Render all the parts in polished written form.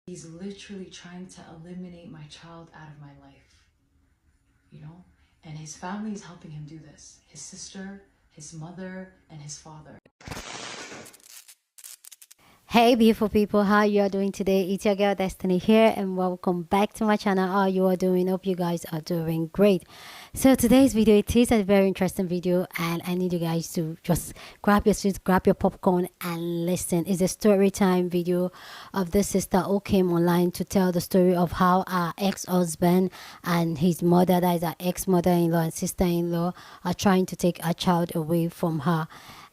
He's literally trying to eliminate my child out of my life, you know? And his family is helping him do this. His sister, his mother, and his father. Hey beautiful people, how you are doing today? It's your girl Destiny here and welcome back to my channel. How you are doing? Hope you guys are doing great. So today's video, it is a very interesting video and I need you guys to just grab your seats, grab your popcorn and listen. It's a story time video of this sister who came online to tell the story of how our ex-husband and his mother, that is our ex-mother-in-law and sister-in-law, are trying to take our child away from her.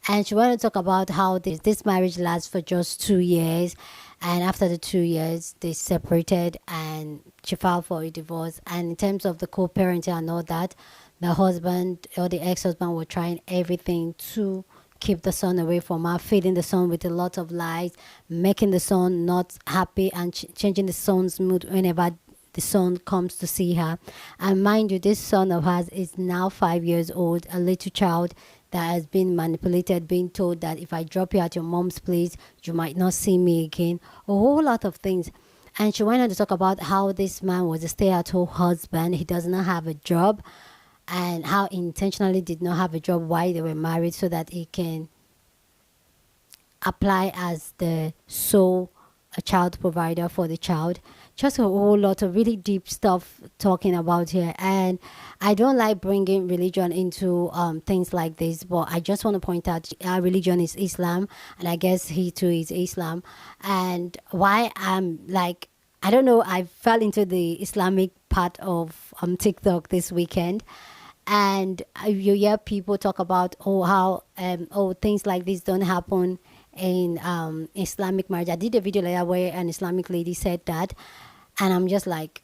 And she wanted to talk about how this marriage lasts for just 2 years, and after the 2 years they separated and she filed for a divorce. And in terms of the co-parenting and all that, the husband or the ex-husband were trying everything to keep the son away from her, feeding the son with a lot of lies, making the son not happy, and changing the son's mood whenever the son comes to see her. And mind you, this son of hers is now 5 years old, a little child that has been manipulated, being told that if I drop you at your mom's place, you might not see me again. A whole lot of things. And she went on to talk about how this man was a stay-at-home husband. He does not have a job, and how he intentionally did not have a job while they were married so that he can apply as the sole child provider for the child. Just a whole lot of really deep stuff talking about here. And I don't like bringing religion into things like this, but I just want to point out our religion is Islam, and I guess he too is Islam. And why I'm like, I don't know, I fell into the Islamic part of TikTok this weekend, and you hear people talk about how things like this don't happen in Islamic marriage. I did a video like that where an Islamic lady said that, and I'm just like,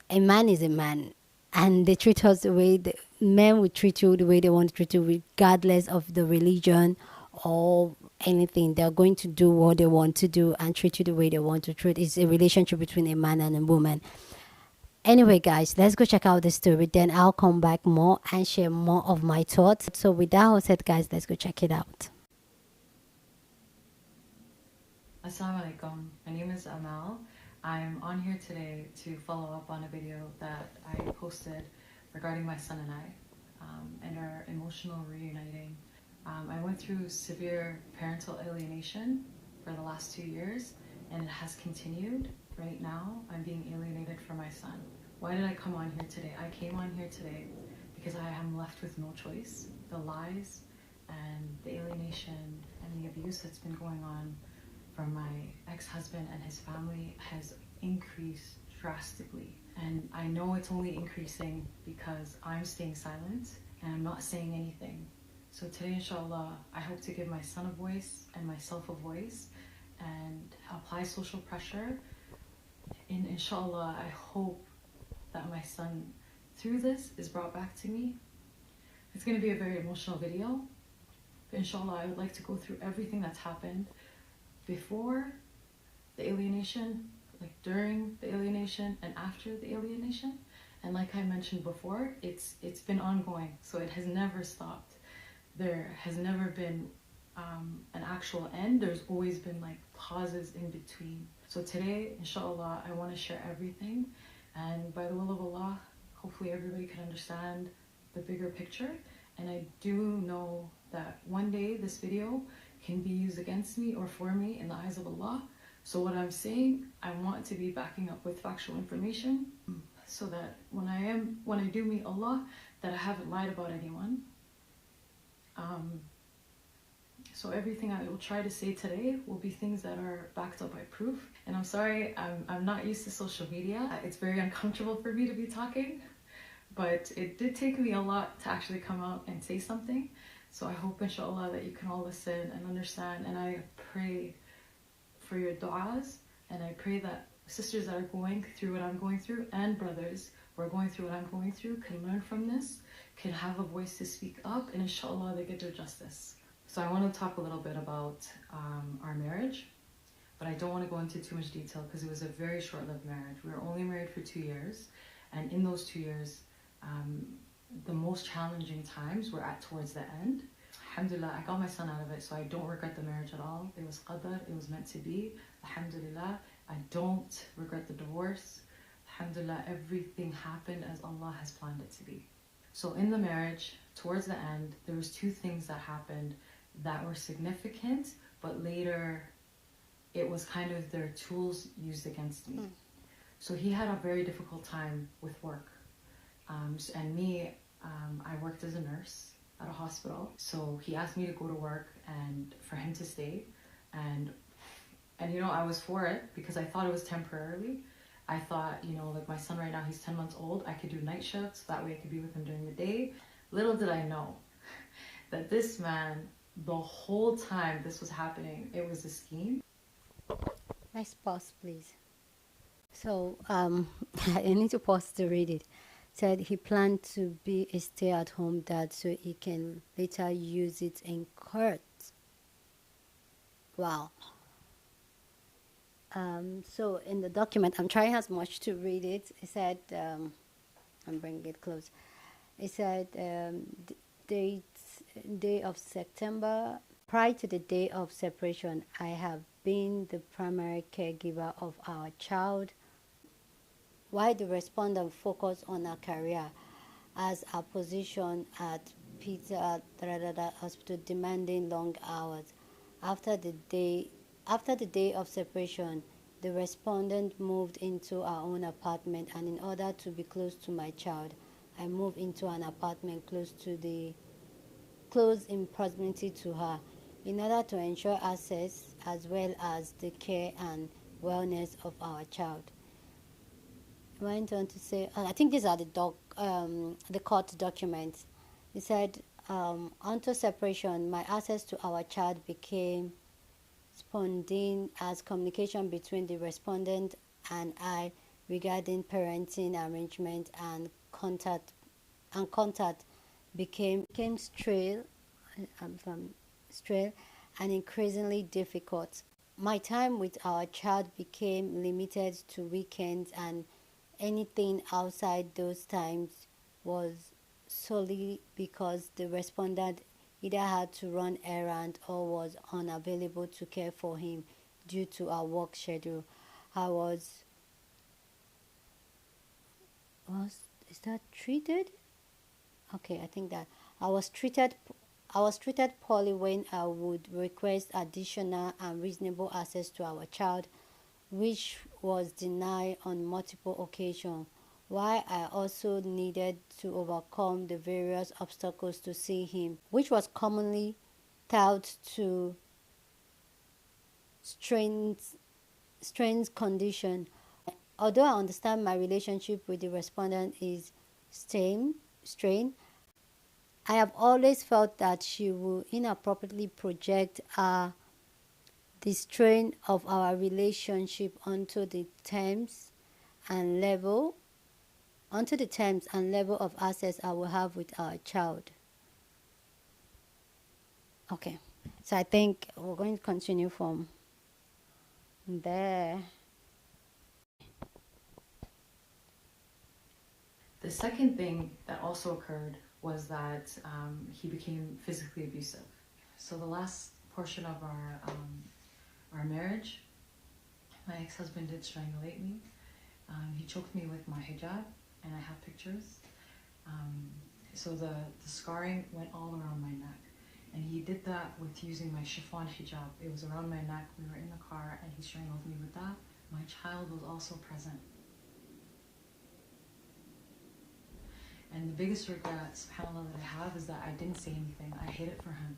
a man is a man, and they treat us the way the men will treat you, the way they want to treat you, regardless of the religion or anything. They're going to do what they want to do and treat you the way they want to treat. It's a relationship between a man and a woman. Anyway, guys, let's go check out the story. Then I'll come back more and share more of my thoughts. So with that all said, guys, let's go check it out. Assalamu alaikum. My name is Amal. I'm on here today to follow up on a video that I posted regarding my son and I, and our emotional reuniting. I went through severe parental alienation for the last 2 years, and it has continued. Right now, I'm being alienated from my son. Why did I come on here today? I came on here today because I am left with no choice. The lies and the alienation and the abuse that's been going on from my ex-husband and his family has increased drastically. And I know it's only increasing because I'm staying silent and I'm not saying anything. So today, inshallah, I hope to give my son a voice and myself a voice and apply social pressure. And inshallah, I hope that my son, through this, is brought back to me. It's going to be a very emotional video, but inshallah, I would like to go through everything that's happened before the alienation, like during the alienation and after the alienation. And like I mentioned before, it's been ongoing, so it has never stopped. There has never been an actual end. There's always been like pauses in between. So today, inshallah, I want to share everything, and by the will of Allah, hopefully everybody can understand the bigger picture. And I do know that one day this video can be used against me or for me in the eyes of Allah. So what I'm saying, I want to be backing up with factual information, so that when I do meet Allah, that I haven't lied about anyone. So everything I will try to say today will be things that are backed up by proof. And I'm sorry, I'm not used to social media. It's very uncomfortable for me to be talking, but it did take me a lot to actually come out and say something. So I hope, inshallah, that you can all listen and understand. And I pray for your du'as, and I pray that sisters that are going through what I'm going through, and brothers who are going through what I'm going through, can learn from this, can have a voice to speak up, and inshallah they get their justice. So I want to talk a little bit about our marriage, but I don't want to go into too much detail because it was a very short-lived marriage. We were only married for 2 years, and in those 2 years, the most challenging times were towards the end. Alhamdulillah, I got my son out of it, so I don't regret the marriage at all. It was qadr, it was meant to be, alhamdulillah. I don't regret the divorce. Alhamdulillah, everything happened as Allah has planned it to be. So in the marriage, towards the end, there was two things that happened that were significant, but later it was kind of their tools used against me. So he had a very difficult time with work. And me, I worked as a nurse at a hospital. So he asked me to go to work and for him to stay. And you know, I was for it because I thought it was temporarily. I thought, you know, like my son right now, he's 10 months old. I could do night shifts. That way I could be with him during the day. Little did I know that this man, the whole time this was happening, it was a scheme. Nice pause, please. So I need to pause to read it. Said he planned to be a stay-at-home dad so he can later use it in court. Wow. So in the document, I'm trying as much to read it. It said, I'm bringing it close. It said, date, day of September. Prior to the day of separation, I have been the primary caregiver of our child, while the respondent focused on her career as her position at Peter Hospital demanding long hours. After the day of separation, the respondent moved into our own apartment, and in order to be close to my child, I moved into an apartment close in proximity to her, in order to ensure access as well as the care and wellness of our child. Went on to say, I think these are the court documents. He said, until separation, my access to our child became spontaneous as communication between the respondent and I regarding parenting arrangement and contact became stray and increasingly difficult. My time with our child became limited to weekends, and anything outside those times was solely because the respondent either had to run errands or was unavailable to care for him due to our work schedule. I was is that treated? Okay, I think that I was treated poorly when I would request additional and reasonable access to our child, which was denied on multiple occasions, while I also needed to overcome the various obstacles to see him, which was commonly tied to strange condition. Although I understand my relationship with the respondent is strained, I have always felt that she will inappropriately project the strain of our relationship onto the terms and level of access I will have with our child. Okay, so I think we're going to continue from there. The second thing that also occurred was that he became physically abusive. So the last portion of our marriage, my ex-husband did strangulate me. He choked me with my hijab, and I have pictures. So the scarring went all around my neck. And he did that with using my chiffon hijab. It was around my neck. We were in the car and he strangled me with that. My child was also present. And the biggest regret, subhanAllah, that I have is that I didn't say anything. I hid it for him.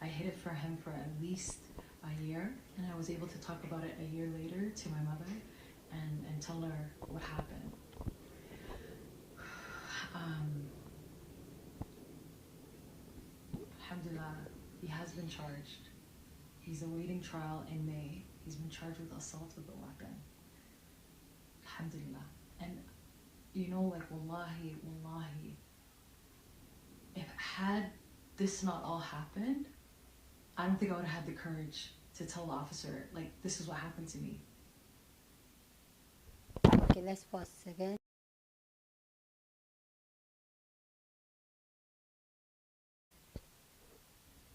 I hid it for him for at least a year. And I was able to talk about it a year later to my mother and tell her what happened. Alhamdulillah, he has been charged. He's awaiting trial in May. He's been charged with assault with a weapon. Alhamdulillah. And you know, like, wallahi, if had this not all happened, I don't think I would have had the courage to tell the officer, like, this is what happened to me. Okay, let's pause again.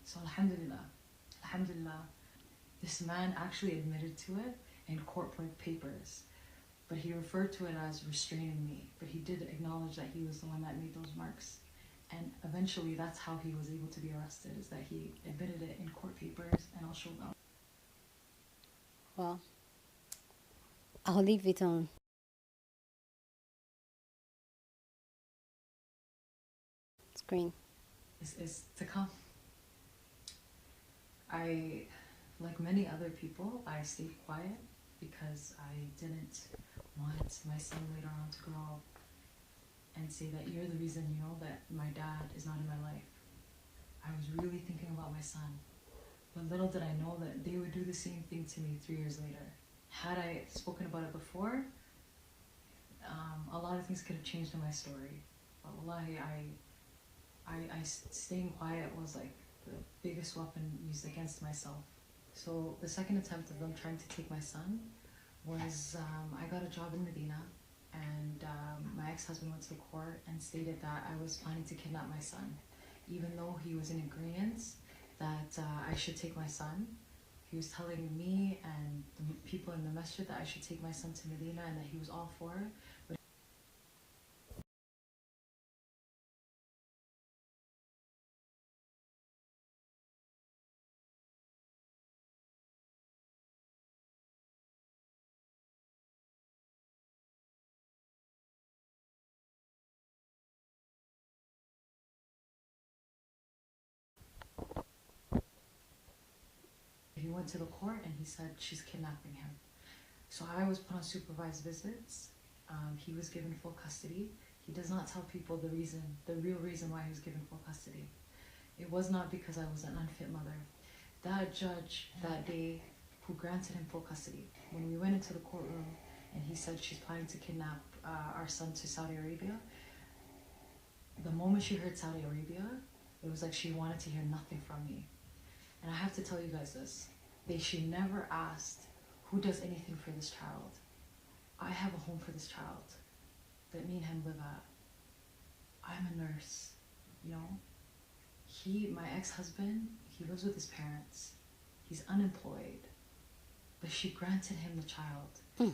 So alhamdulillah, this man actually admitted to it, in court papers. But he referred to it as restraining me. But he did acknowledge that he was the one that made those marks. And eventually that's how he was able to be arrested, is that he admitted it in court papers, and I'll show them. Well, I'll leave it on. Screen. Is to come. Like many other people, I stayed quiet because I didn't want my son later on to grow up and say that you're the reason, that my dad is not in my life. I was really thinking about my son. But little did I know that they would do the same thing to me 3 years later. Had I spoken about it before, a lot of things could have changed in my story. But wallahi, I staying quiet was like the biggest weapon used against myself. So the second attempt of them trying to take my son was, I got a job in Medina, and my ex-husband went to the court and stated that I was planning to kidnap my son, even though he was in agreement that I should take my son. He was telling me and the people in the masjid that I should take my son to Medina and that he was all for it. But he went to the court and he said she's kidnapping him. So I was put on supervised visits. He was given full custody. He does not tell people the real reason why he was given full custody. It was not because I was an unfit mother. That judge that day who granted him full custody, when we went into the courtroom and he said she's planning to kidnap our son to Saudi Arabia, the moment she heard Saudi Arabia, it was like she wanted to hear nothing from me. And I have to tell you guys this. She never asked who does anything for this child. I have a home for this child that me and him live at. I'm a nurse, my ex-husband, he lives with his parents. He's unemployed, but she granted him the child.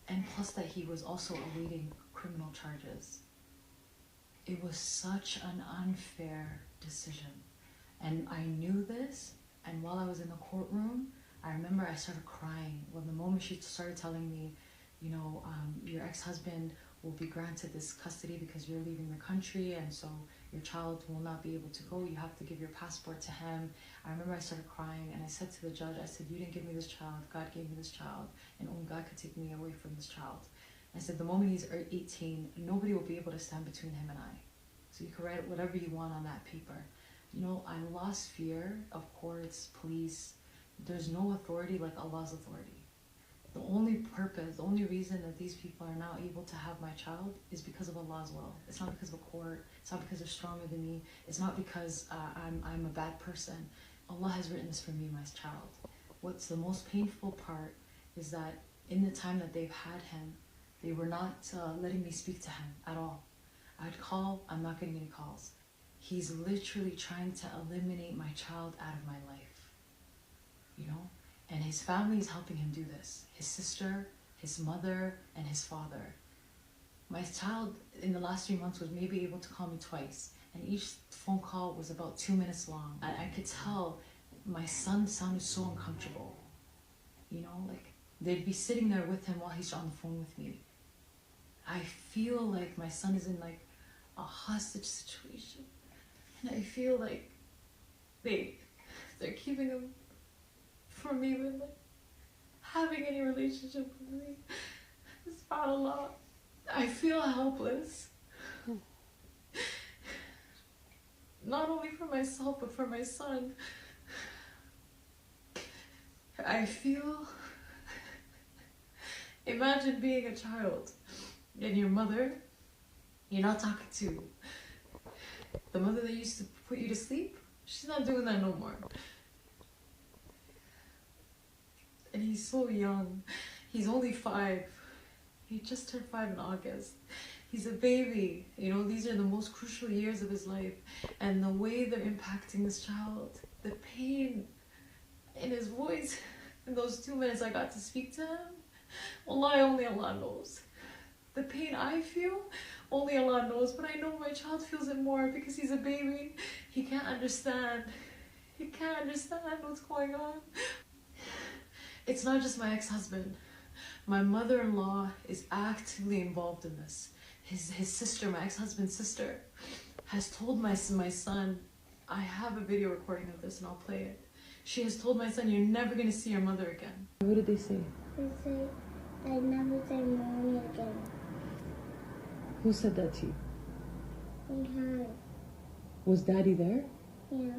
And plus that he was also awaiting criminal charges. It was such an unfair decision. And I knew this, and while I was in the courtroom, I remember I started crying when the moment she started telling me, your ex-husband will be granted this custody because you're leaving the country, and so your child will not be able to go. You have to give your passport to him. I remember I started crying, and I said to the judge, I said, you didn't give me this child. God gave me this child, and only God could take me away from this child. I said, the moment he's 18, nobody will be able to stand between him and I. So you can write whatever you want on that paper. I lost fear of courts, police. There's no authority like Allah's authority. The only purpose, the only reason that these people are now able to have my child is because of Allah's will. It's not because of a court. It's not because they're stronger than me. It's not because I'm a bad person. Allah has written this for me, my child. What's the most painful part is that in the time that they've had him, they were not letting me speak to him at all. I'd call, I'm not getting any calls. He's literally trying to eliminate my child out of my life, And his family is helping him do this. His sister, his mother, and his father. My child, in the last 3 months, was maybe able to call me twice. And each phone call was about 2 minutes long. And I could tell my son sounded so uncomfortable. They'd be sitting there with him while he's on the phone with me. I feel like my son is in a hostage situation. And I feel like they're keeping him from even having any relationship with me. SubhanAllah. I feel helpless. Not only for myself, but for my son. I feel... Imagine being a child and your mother, you're not talking to. The mother that used to put you to sleep, she's not doing that no more. And he's so young. He's only 5. He just turned 5 in August. He's a baby. These are the most crucial years of his life. And the way they're impacting this child, the pain in his voice, In those 2 minutes I got to speak to him, wallahi, only Allah knows. The pain I feel, only Allah knows, but I know my child feels it more because he's a baby. He can't understand. He can't understand what's going on. It's not just my ex-husband. My mother-in-law is actively involved in this. His sister, my ex-husband's sister, has told my son, I have a video recording of this and I'll play it. She has told my son, you're never going to see your mother again. What did they say? They say, I never say mommy again. Who said that to you? We heard. Was Daddy there? Yeah.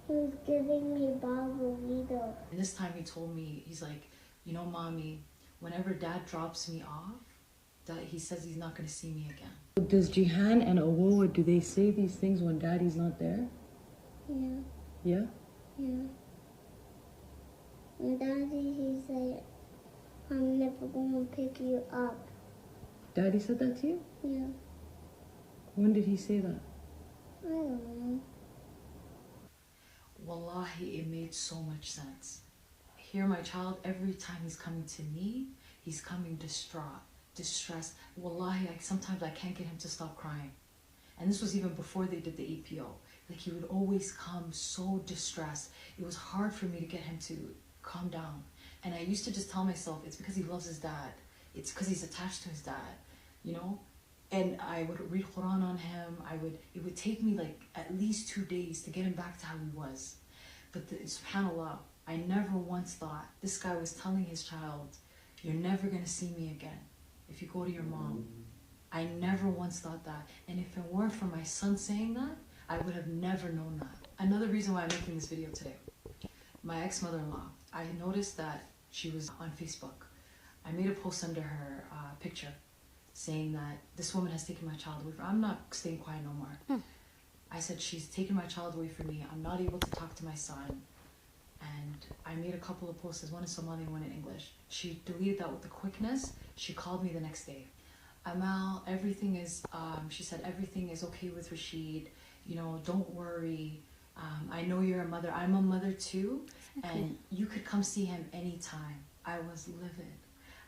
He was giving me Barbarito. And this time he told me, he's like, you know, Mommy, whenever Dad drops me off, that he says he's not going to see me again. Does Jihan and Awoa, do they say these things when Daddy's not there? Yeah. Yeah? Yeah. And Daddy, he said, I'm never going to pick you up. Daddy said that to you? Yeah. When did he say that? I don't know. Wallahi, it made so much sense. Here, my child, every time he's coming to me, he's coming distraught, distressed. Wallahi, sometimes I can't get him to stop crying. And this was even before they did the APO. Like, he would always come so distressed. It was hard for me to get him to calm down. And I used to just tell myself, it's because he loves his dad. It's because he's attached to his dad, you know? And I would read Quran on him. It would take me like at least 2 days to get him back to how he was. But subhanAllah, I never once thought, this guy was telling his child, you're never going to see me again if you go to your mom. I never once thought that. And if it weren't for my son saying that, I would have never known that. Another reason why I'm making this video today. My ex-mother-in-law, I noticed that she was on Facebook. I made a post under her picture saying that this woman has taken my child away from me. I'm not staying quiet no more. I said, she's taken my child away from me. I'm not able to talk to my son. And I made a couple of posts, one in Somali, one in English. She deleted that with the quickness. She called me the next day. Amal, everything is, she said, everything is okay with Rashid. You know, don't worry. I know you're a mother. I'm a mother too. And you could come see him anytime. I was livid.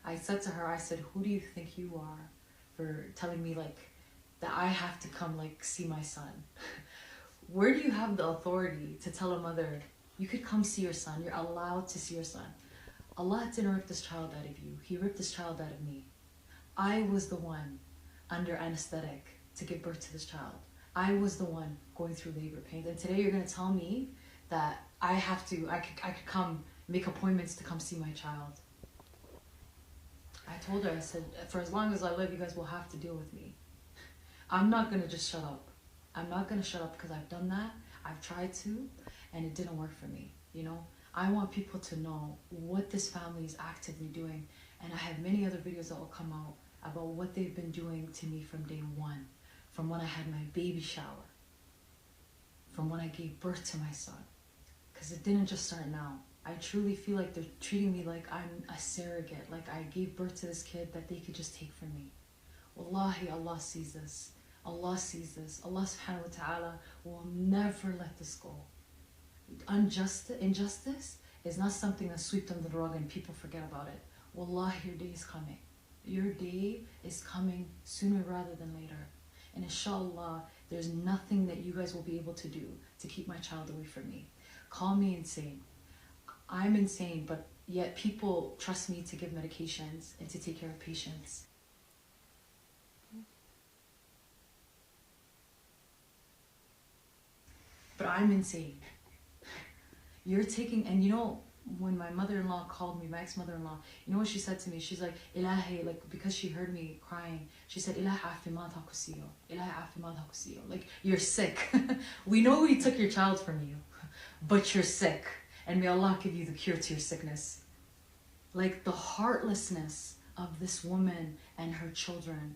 I said to her, I said, who do you think you are for telling me like that I have to come like see my son? Where do you have the authority to tell a mother, you could come see your son, you're allowed to see your son? Allah didn't rip this child out of you. He ripped this child out of me. I was the one under anesthetic to give birth to this child. I was the one going through labor pains. And today you're going to tell me that I could come make appointments to come see my child. I told her, I said, for as long as I live, you guys will have to deal with me. I'm not going to just shut up. I'm not going to shut up because I've done that. I've tried to, and it didn't work for me, you know? I want people to know what this family is actively doing. And I have many other videos that will come out about what they've been doing to me from day one, from when I had my baby shower, from when I gave birth to my son. Because it didn't just start now. I truly feel like they're treating me like I'm a surrogate, like I gave birth to this kid that they could just take from me. Wallahi, Allah sees this. Allah sees this. Allah subhanahu wa ta'ala will never let this go. Injustice is not something that's swept under the rug and people forget about it. Wallahi, your day is coming. Your day is coming sooner rather than later. And inshallah, there's nothing that you guys will be able to do to keep my child away from me. Call me insane. I'm insane, but yet people trust me to give medications and to take care of patients. But I'm insane. You're taking, and you know, when my mother-in-law called me, my ex-mother-in-law, you know what she said to me? She's like, Ilahi, like, because she heard me crying, she said, Ilahi afi ma takusiyo. Ilahi afi ma takusiyo. Like, you're sick. We know we took your child from you, but you're sick. And may Allah give you the cure to your sickness. Like, the heartlessness of this woman and her children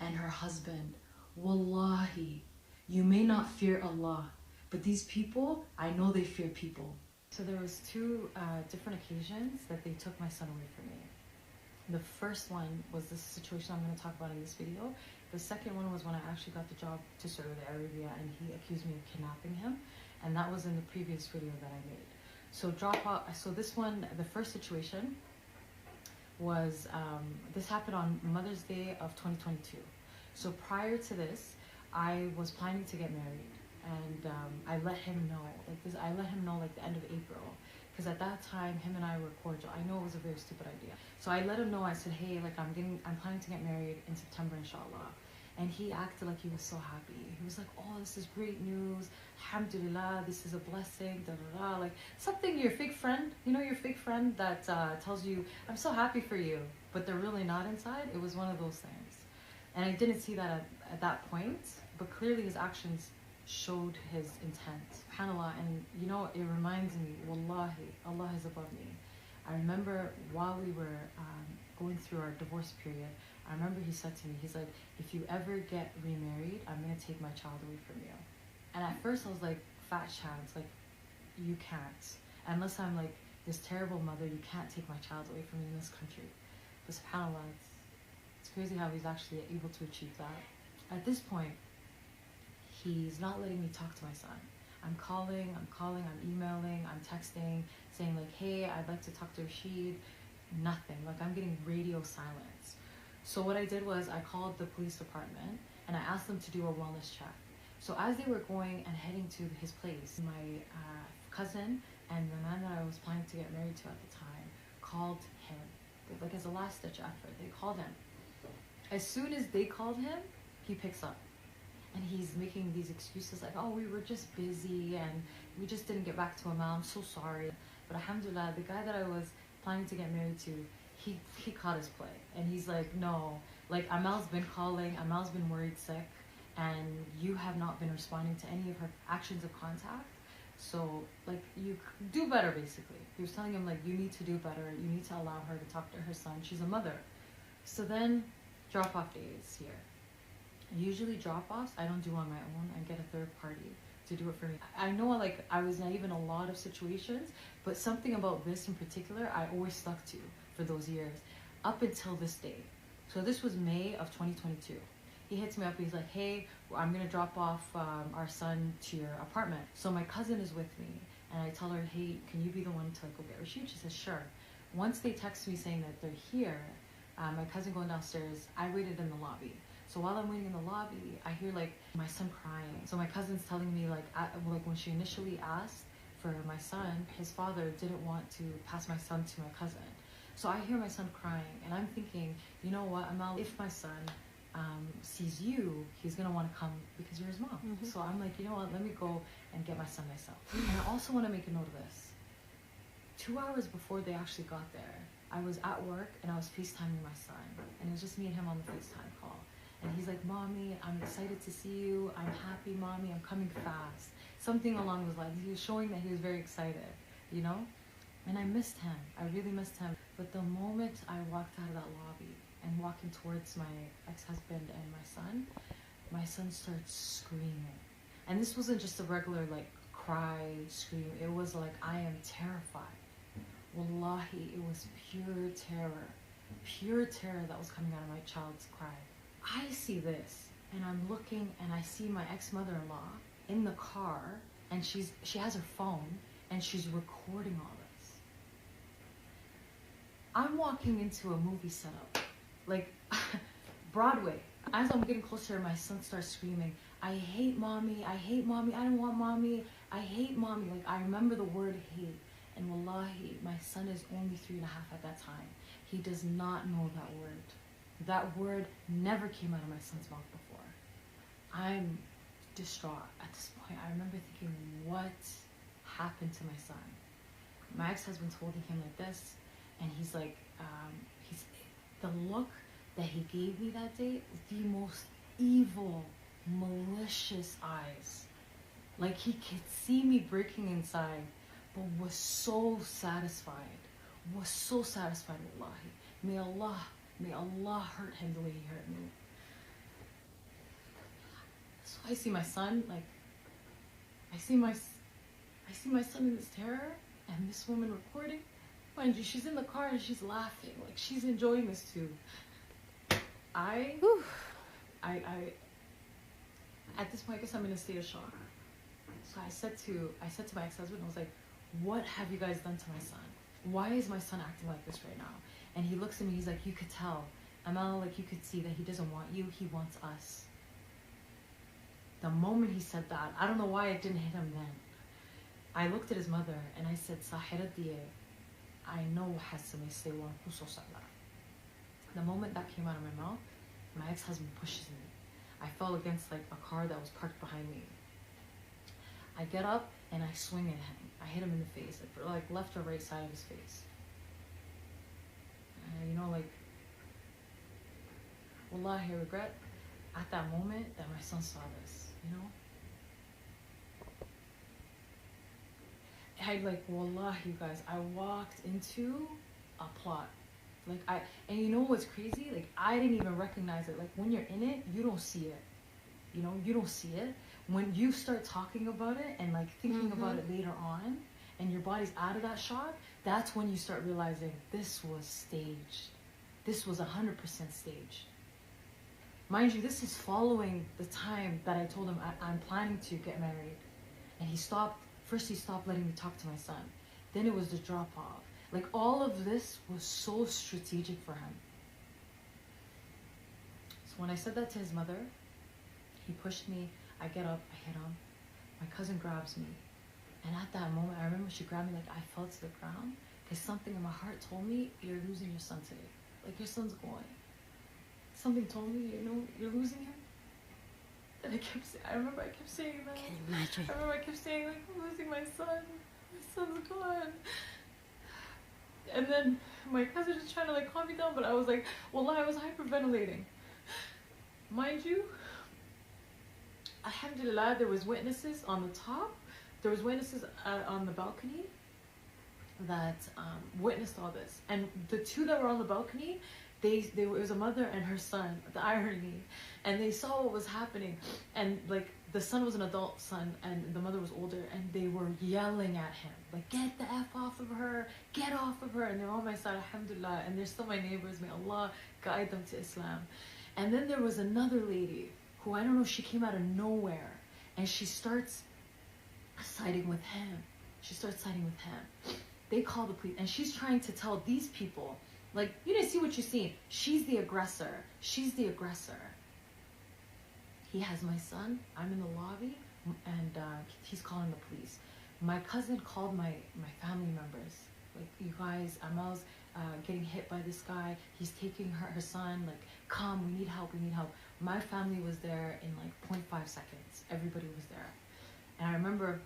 and her husband. Wallahi, you may not fear Allah, but these people, I know they fear people. So there was two different occasions that they took my son away from me. The first one was this situation I'm going to talk about in this video. The second one was when I actually got the job to Saudi Arabia and he accused me of kidnapping him. And that was in the previous video that I made. So drop off. So this one, the first situation was this happened on Mother's Day of 2022. So prior to this, I was planning to get married, and I let him know like this. I let him know like the end of April, because at that time him and I were cordial. I know it was a very stupid idea. So I let him know. I said, hey, like I'm planning to get married in September, inshallah. And he acted like he was so happy. He was like, oh, this is great news. Alhamdulillah, this is a blessing. Da, da, da. Like something your fake friend, you know, your fake friend that tells you, I'm so happy for you, but they're really not inside. It was one of those things. And I didn't see that at that point, but clearly his actions showed his intent. SubhanAllah, and you know, it reminds me, wallahi, Allah is above me. I remember while we were going through our divorce period, I remember he said to me, he's like, if you ever get remarried, I'm going to take my child away from you. And at first I was like, fat chance, like, you can't. Unless I'm like this terrible mother, you can't take my child away from me in this country. But subhanAllah, it's crazy how he's actually able to achieve that. At this point, he's not letting me talk to my son. I'm calling, I'm emailing, I'm texting, saying like, hey, I'd like to talk to Rashid. Nothing, like I'm getting radio silence. So what I did was I called the police department and I asked them to do a wellness check. So as they were going and heading to his place, my cousin and the man that I was planning to get married to at the time called him. Like as a last ditch effort, they called him. As soon as they called him, he picks up. And he's making these excuses like, oh, we were just busy and we just didn't get back to Amal. I'm so sorry. But alhamdulillah, the guy that I was planning to get married to, he caught his play. And he's like, no, like Amal's been calling, Amal's been worried sick, and you have not been responding to any of her actions of contact. So like you do better basically. He was telling him like, you need to do better. You need to allow her to talk to her son. She's a mother. So then drop off days here. Usually drop-offs I don't do on my own. I get a third party to do it for me. I know like I was naive in a lot of situations, but something about this in particular I always stuck to for those years up until this day. So this was May of 2022. He hits me up, he's like, hey, I'm gonna drop off our son to your apartment. So my cousin is with me and I tell her, hey, can you be the one to like go get Rashid? She says, sure. Once they text me saying that they're here, my cousin going downstairs, I waited in the lobby. So while I'm waiting in the lobby, I hear like my son crying. So my cousin's telling me like when she initially asked for my son, his father didn't want to pass my son to my cousin. So I hear my son crying and I'm thinking, you know what, Amal, if my son sees you, he's gonna want to come because you're his mom. Mm-hmm. So I'm like, you know what, let me go and get my son myself. And I also want to make a note of this. 2 hours before they actually got there, I was at work and I was FaceTiming my son. And it was just me and him on the FaceTime call. And he's like, Mommy, I'm excited to see you. I'm happy, Mommy. I'm coming fast. Something along those lines. He was showing that he was very excited, you know? And I missed him. I really missed him. But the moment I walked out of that lobby and walking towards my ex-husband and my son started screaming. And this wasn't just a regular, like, cry, scream. It was like, I am terrified. Wallahi, it was pure terror. Pure terror that was coming out of my child's cry. I see this and I'm looking and I see my ex-mother-in-law in the car and she has her phone and she's recording all this. I'm walking into a movie setup, like Broadway. As I'm getting closer, my son starts screaming, I hate Mommy, I hate Mommy, I don't want Mommy, I hate Mommy. Like I remember the word hate. And wallahi, my son is only 3.5 at that time. He does not know that word. That word never came out of my son's mouth before. I'm distraught at this point. I remember thinking, what happened to my son? My ex-husband's holding him like this, and he's like, the look that he gave me that day, the most evil, malicious eyes. Like he could see me breaking inside, but was so satisfied, wallahi. May Allah hurt him the way he hurt me. So I see my son, like, I see my son in this terror, and this woman recording. Mind you, she's in the car and she's laughing, like she's enjoying this too. At this point, I guess I'm in a state of shock. So I said to my ex-husband, I was like, what have you guys done to my son? Why is my son acting like this right now? And he looks at me, he's like, you could tell. Amal, like, you could see that he doesn't want you, he wants us. The moment he said that, I don't know why it didn't hit him then. I looked at his mother and I said, Sahira diye, I know Hassan is saying kuso sala. The moment that came out of my mouth, my ex-husband pushes me. I fell against like a car that was parked behind me. I get up and I swing at him. I hit him in the face, like left or right side of his face. You know, like, wallahi, I regret at that moment that my son saw this, you know? I like, wallahi, you guys, I walked into a plot. Like, and you know what's crazy? Like, I didn't even recognize it. Like, when you're in it, you don't see it. You know, you don't see it. When you start talking about it and like thinking about it later on, and your body's out of that shot, that's when you start realizing this was staged. This was 100% staged. Mind you, this is following the time that I told him I'm planning to get married. And he stopped letting me talk to my son. Then it was the drop off. Like, all of this was so strategic for him. So when I said that to his mother, he pushed me, I get up, I hit him. My cousin grabs me. And at that moment, I remember she grabbed me, like, I fell to the ground. Because something in my heart told me, you're losing your son today. Like, your son's going. Something told me, you know, you're losing him. And I remember I kept saying that. Can you imagine? I remember I kept saying, like, I'm losing my son. My son's gone. And then my cousin was trying to, like, calm me down, but I was like, well, I was hyperventilating. Mind you, alhamdulillah, there was witnesses on the top. There was witnesses on the balcony that witnessed all this. And the two that were on the balcony, it was a mother and her son, the irony. And they saw what was happening. And like, the son was an adult son and the mother was older, and they were yelling at him, like, get the F off of her, get off of her. And they're on my side, alhamdulillah, and they're still my neighbors. May Allah guide them to Islam. And then there was another lady who, I don't know, she came out of nowhere, and she starts siding with him. They call the police, and she's trying to tell these people, like, you didn't see what you seen. She's the aggressor. He has my son. I'm in the lobby, and he's calling the police. My cousin called my family members. Like, you guys, Amal's getting hit by this guy. He's taking her son. Like, come, we need help. My family was there in like 0.5 seconds. Everybody was there. And I remember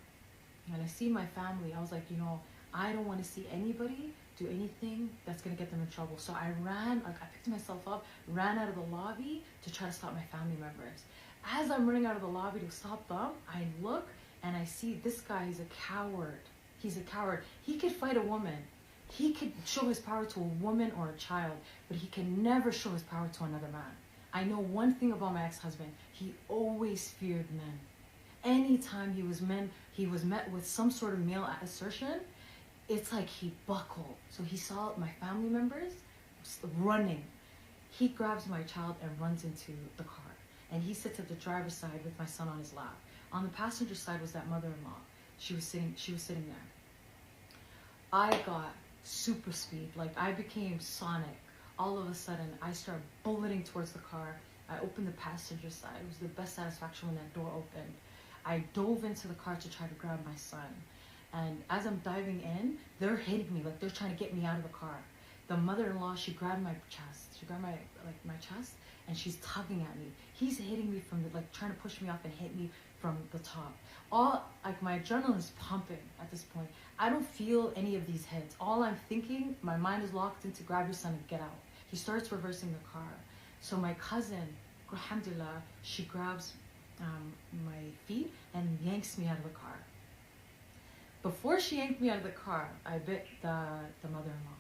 when I see my family, I was like, you know, I don't want to see anybody do anything that's going to get them in trouble. So I ran, like, I picked myself up, ran out of the lobby to try to stop my family members. As I'm running out of the lobby to stop them, I look and I see this guy is a coward. He's a coward. He could fight a woman. He could show his power to a woman or a child, but he can never show his power to another man. I know one thing about my ex-husband. He always feared men. Anytime he was met with some sort of male assertion, it's like he buckled. So he saw my family members running. He grabs my child and runs into the car. And he sits at the driver's side with my son on his lap. On the passenger side was that mother-in-law. She was sitting there. I got super speed. Like, I became Sonic. All of a sudden, I started bulleting towards the car. I opened the passenger side. It was the best satisfaction when that door opened. I dove into the car to try to grab my son. And as I'm diving in, they're hitting me. Like, they're trying to get me out of the car. The mother-in-law, she grabbed my chest. She grabbed my chest, and she's tugging at me. He's hitting me from trying to push me off and hit me from the top. My adrenaline's pumping at this point. I don't feel any of these hits. All I'm thinking, my mind is locked into grab your son and get out. He starts reversing the car. So my cousin, alhamdulillah, she grabs my feet and yanks me out of the car. Before she yanked me out of the car, I bit the mother-in-law.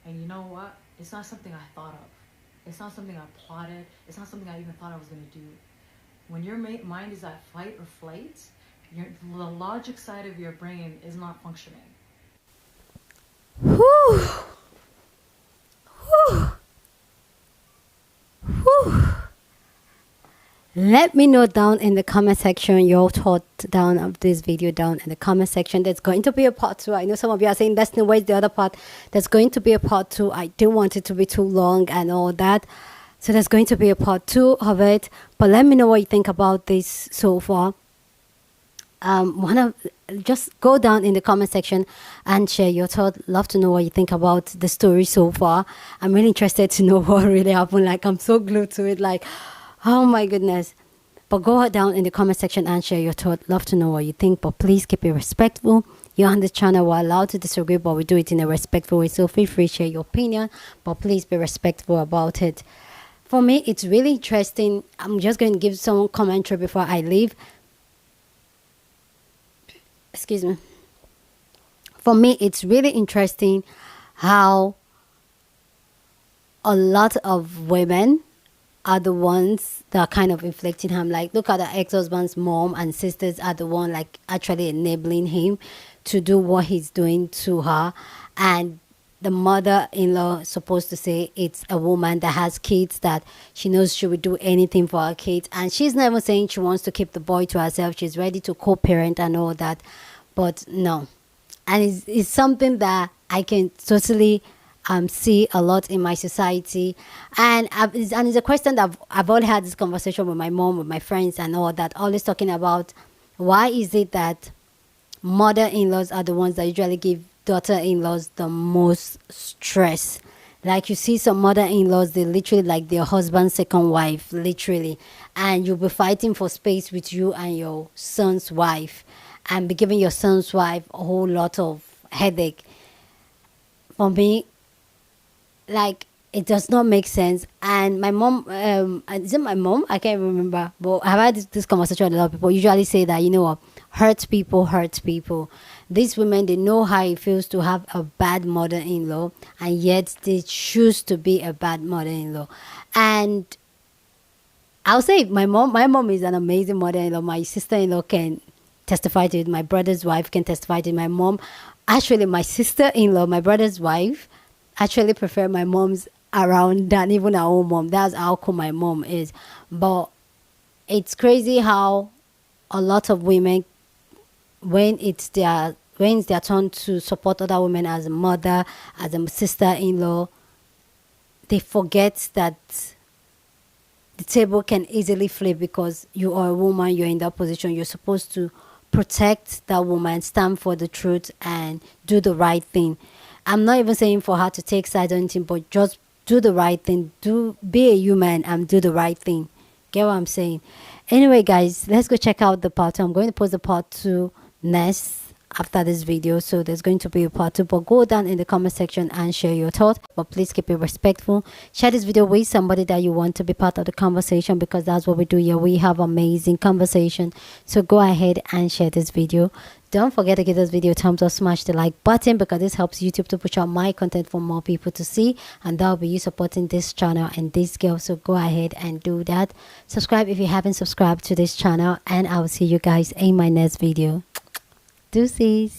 And you know what? It's not something I thought of. It's not something I plotted. It's not something I even thought I was going to do. When your mind is at fight or flight, the logic side of your brain is not functioning. Whew. Whew. Whew. Let me know down in the comment section your thought down of this video down in the comment section. There's going to be a part 2. I know some of you are saying that's no way the other part. There's going to be a part 2. I don't want it to be too long and all that. So there's going to be a part 2 of it. But let me know what you think about this so far. Just go down in the comment section and share your thought. Love to know what you think about the story so far. I'm really interested to know what really happened. Like, I'm so glued to it. Like, oh my goodness. But go down in the comment section and share your thought. Love to know what you think, but please keep it respectful. You're on the channel, we're allowed to disagree, but we do it in a respectful way. So feel free to share your opinion, but please be respectful about it. For me, it's really interesting. I'm just going to give some commentary before I leave. Excuse me. For me, it's really interesting how a lot of women are the ones that are kind of inflicting harm. Like, look at the ex-husband's mom and sisters are the one like actually enabling him to do what he's doing to her. And the mother-in-law is supposed to say it's a woman that has kids, that she knows she would do anything for her kids. And she's never saying she wants to keep the boy to herself. She's ready to co-parent and all that. But no. And it's something that I can totally see a lot in my society, and it's a question that I've already had this conversation with my mom, with my friends and all that, always talking about why is it that mother-in-laws are the ones that usually give daughter-in-laws the most stress. Like, you see some mother-in-laws, they literally like their husband's second wife, literally, and you'll be fighting for space with you and your son's wife, and be giving your son's wife a whole lot of headache. For me, like, it does not make sense. And my mom, is it my mom? I can't remember. But I've had this conversation with a lot of people. Usually say that, you know what, hurt people, hurt people. These women, they know how it feels to have a bad mother-in-law, and yet they choose to be a bad mother-in-law. And I'll say my mom is an amazing mother-in-law. My sister-in-law can testify to it. My brother's wife can testify to it. My mom, actually, my sister-in-law, my brother's wife, actually prefer my mom's around than even our own mom. That's how cool my mom is. But it's crazy how a lot of women, when it's their turn to support other women as a mother, as a sister-in-law, they forget that the table can easily flip because you are a woman, you're in that position, you're supposed to protect that woman, stand for the truth, and do the right thing. I'm not even saying for her to take sides or anything, but just do the right thing. Be a human and do the right thing. Get what I'm saying? Anyway, guys, let's go check out the part 2. I'm going to post the part 2 next after this video, so there's going to be a part 2, but go down in the comment section and share your thoughts, but please keep it respectful. Share this video with somebody that you want to be part of the conversation, because that's what we do here. We have amazing conversation. So go ahead and share this video. Don't forget to give this video a thumbs up, smash the like button, because this helps YouTube to push out my content for more people to see, and that'll be you supporting this channel and this girl. So go ahead and do that. Subscribe if you haven't subscribed to this channel, and I will see you guys in my next video. Deuces.